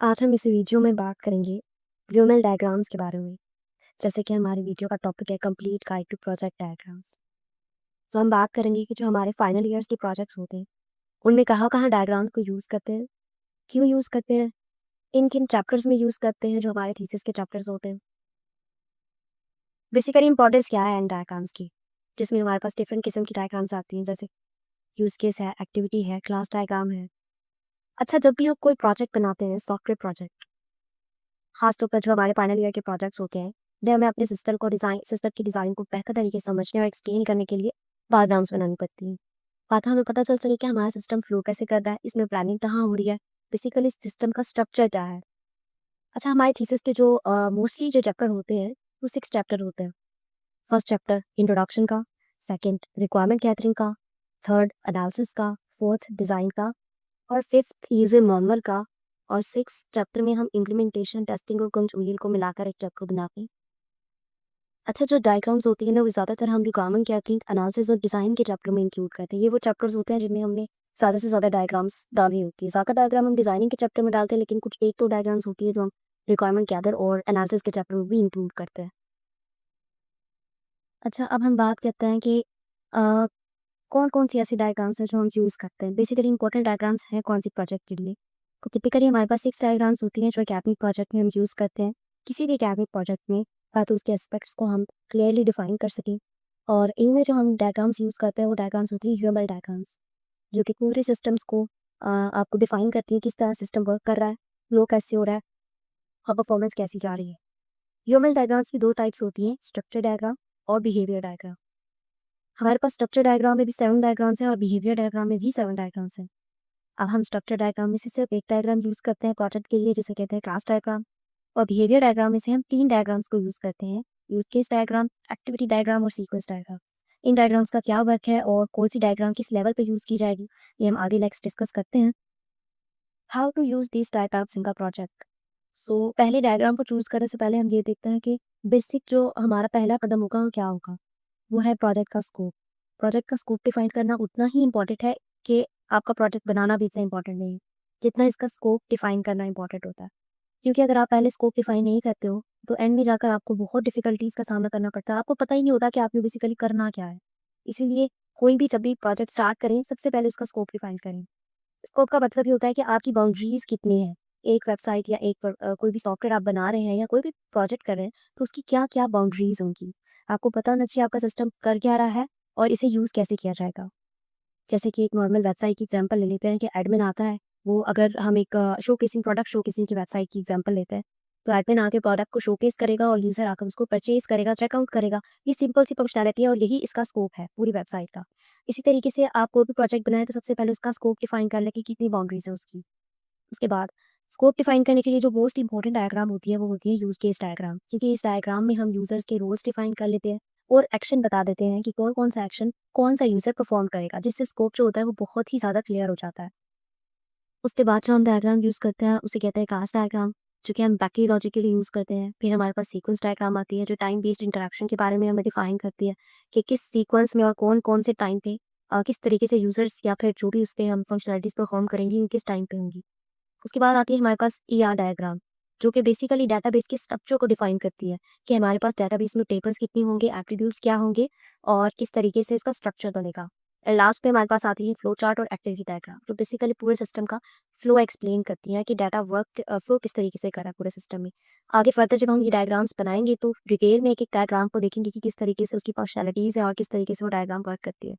आज हम इस वीडियो में बात करेंगे ह्यूमन डायग्राम्स के बारे में। जैसे कि हमारी वीडियो का टॉपिक है complete guide to project diagrams. तो हम बात करेंगे कि जो हमारे फाइनल ईयर्स के प्रोजेक्ट्स होते हैं उनमें कहाँ-कहाँ डायग्राम्स को यूज़ करते हैं, क्यों यूज़ करते हैं, किन-किन चैप्टर्स में यूज़ करते हैं जो हमारे थीसिस के चैप्टर्स होते हैं। बेसिकली इंपॉर्टेंस क्या है इन डायग्राम्स की, जिसमें हमारे पास डिफरेंट किस्म की डायग्राम्स आती हैं, जैसे यूज़ केस है, एक्टिविटी है, क्लास डायग्राम है। अच्छा, जब भी हम कोई प्रोजेक्ट बनाते हैं, सॉफ्टवेयर प्रोजेक्ट, खासतौर पर जो हमारे फाइनल ईयर के प्रोजेक्ट्स होते हैं, उन्हें हमें अपने सिस्टम की डिज़ाइन को बेहतर तरीके से समझने और एक्सप्लेन करने के लिए डायग्राम्स बनानी पड़ती हैं। ताकि हमें पता चल सके कि हमारा सिस्टम फ्लो कैसे कर रहा है, इसमें प्लानिंग कहाँ हो रही है, बेसिकली सिस्टम का स्ट्रक्चर क्या है। अच्छा, हमारे थीसिस के जो मोस्टली जो चैप्टर होते हैं, वो 6 चैप्टर होते हैं। फर्स्ट चैप्टर इंट्रोडक्शन का, सेकंड रिक्वायरमेंट गैदरिंग का, थर्ड एनालिसिस का, फोर्थ डिज़ाइन का और फिफ्थ यूजर मैनुअल का और सिक्स चैप्टर में हम इम्प्लीमेंटेशन, टेस्टिंग और कंट्रोल को मिलाकर एक चैप्टर बनाते हैं। अच्छा, जो डायग्राम्स होती है ना, वो ज़्यादातर हम रिक्वायरमेंट गैदरिंग, एनालिसिस और डिज़ाइन के चैप्टर में इंक्लूड करते हैं। ये वो चैप्टर्स होते हैं जिनमें हमने ज़्यादा से ज़्यादा डायग्राम्स डाली होती है। ज़्यादा डायग्राम हम डिज़ाइनिंग के चैप्टर में डालते हैं, लेकिन कुछ एक दो डायग्राम्स होती है जो हम रिक्वायरमेंट गैदर और एनालिसिस के चैप्टर में भी इंक्लूड करते हैं। अच्छा, अब हम बात करते हैं कि अ, कौन-कौन सी ऐसी डायग्राम्स हैं जो हम यूज़ करते हैं। बेसिकली इंपॉर्टेंट डायग्राम्स हैं कौन सी प्रोजेक्ट के लिए। तो टिपिकली हमारे पास 6 डायग्राम्स होती हैं जो एकेडमिक प्रोजेक्ट में हम यूज़ करते हैं। किसी भी एकेडमिक प्रोजेक्ट में तो उसके एस्पेक्ट्स को हम क्लियरली डिफाइन कर सकें। और इनमें जो हम डायग्राम्स यूज़ करते हैं वो डायग्राम्स होती हैं ह्यूमन डायग्राम्स, जो कि पूरे सिस्टम्स को आपको डिफाइन करती है, किस तरह सिस्टम वर्क कर रहा है, फ्लो कैसे हो रहा है और परफॉर्मेंस कैसी जा रही है। ह्यूमन डायग्राम्स की 2 टाइप्स होती हैं, स्ट्रक्चर डायग्राम और बिहेवियर डायग्राम। हमारे पास स्ट्रक्चर डायग्राम में भी 7 डायग्राम्स हैं और बिहेवियर डायग्राम में भी 7 डायग्राम्स हैं। अब हम स्ट्रक्चर डायग्राम में से सिर्फ एक डायग्राम यूज़ करते हैं प्रोजेक्ट के लिए, जिसे कहते हैं क्लास डायग्राम। और बिहेवियर डायग्राम में से हम 3 डायग्राम्स को यूज़ करते हैं, use case diagram, activity diagram और सीक्वेंस डायग्राम। इन डायग्राम्स का क्या वर्क है और कौन सी डायग्राम किस लेवल पे यूज़ की जाएगी, ये हम आगे नेक्स्ट डिस्कस करते हैं। How to use this diagrams in the project. So पहले डायग्राम को चूज़ करने से पहले हम ये देखते हैं कि बेसिक जो हमारा पहला कदम होगा वो क्या होगा। वो है प्रोजेक्ट का स्कोप। प्रोजेक्ट का स्कोप डिफाइन करना उतना ही इम्पोर्टेंट है कि आपका प्रोजेक्ट बनाना भी इतना इम्पोर्टेंट नहीं है, जितना इसका स्कोप डिफाइन करना इम्पोर्टेंट होता है। क्योंकि अगर आप पहले स्कोप डिफाइन नहीं करते हो, तो एंड में जाकर आपको बहुत डिफिकल्टीज़ का सामना करना पड़ता है। आपको पता ही नहीं होता कि आपने बेसिकली करना क्या है। इसीलिए कोई भी जब भी प्रोजेक्ट स्टार्ट करें, सबसे पहले उसका स्कोप डिफाइन करें। स्कोप का मतलब ये होता है कि आपकी बाउंड्रीज़ कितनी है। एक वेबसाइट या कोई भी सॉफ्टवेयर आप बना रहे हैं या कोई भी प्रोजेक्ट कर रहे हैं, तो उसकी क्या-क्या बाउंड्रीज़ होंगी। आपको पता होना चाहिए आपका सिस्टम कर क्या रहा है और इसे यूज़ कैसे किया जाएगा। जैसे कि एक नॉर्मल वेबसाइट की एग्जांपल ले लेते हैं कि एडमिन आता है, वो अगर हम एक प्रोडक्ट शोकेसिंग की वेबसाइट की एग्जांपल लेते हैं, तो एडमिन आके प्रोडक्ट को शोकेस करेगा और यूज़र आकर उसको परचेज़ करेगा, चेकआउट करेगा। ये सिंपल सी फंक्शनैलिटी है और यही इसका स्कोप है पूरी वेबसाइट का। इसी तरीके से आप कोई भी प्रोजेक्ट बनाएँ तो सबसे पहले उसका स्कोप डिफाइन कर लें कि कितनी बाउंड्रीज़ है उसकी। उसके बाद स्कोप डिफाइन करने के लिए जो मोस्ट इंपॉर्टेंट डायग्राम होती है वो होती है यूज़ केस डायग्राम, क्योंकि इस डायग्राम में हम यूज़र्स के रोल्स डिफाइन कर लेते हैं और एक्शन बता देते हैं कि कौन-कौन सा एक्शन कौन सा यूज़र परफॉर्म करेगा, जिससे स्कोप जो होता है वो बहुत ही ज़्यादा क्लियर हो जाता है। उसके बाद जो हम डायग्राम यूज़ करते हैं उसे कहते हैं क्लास डायग्राम, जो कि हम बैटरी लॉजिक के लिए यूज़ करते हैं। फिर हमारे पास सीक्वेंस डायग्राम आती है जो टाइम बेस्ड इंटरैक्शन के बारे में हमें डिफाइन करती है कि किस सीक्वेंस में और कौन-कौन से टाइम पे किस तरीके से यूज़र्स या फिर जो भी उस पे हम फंक्शनैलिटीज़ परफॉर्म करेंगे, वो किस टाइम पे होंगी। उसके बाद आती है हमारे पास ईआर डायग्राम, जो कि बेसिकली डाटाबेस के स्ट्रक्चर को डिफाइन करती है कि हमारे पास डाटाबेस में टेबल्स कितने होंगे, एट्रीब्यूट्स क्या होंगे और किस तरीके से इसका स्ट्रक्चर बनेगा। लास्ट पे हमारे पास आती है फ्लो चार्ट और एक्टिविटी डायग्राम, जो बेसिकली पूरे सिस्टम का फ्लो एक्सप्लेन करती है कि डाटा फ्लो किस तरीके से कर रहा है पूरे सिस्टम में। आगे फर्दर जब हम ये डायग्राम्स बनाएंगे तो डिटेल में एक-एक डायग्राम को देखेंगे कि किस तरीके से उसकी फंक्शनैलिटीज़ है और किस तरीके से वो डायग्राम वर्क करती है।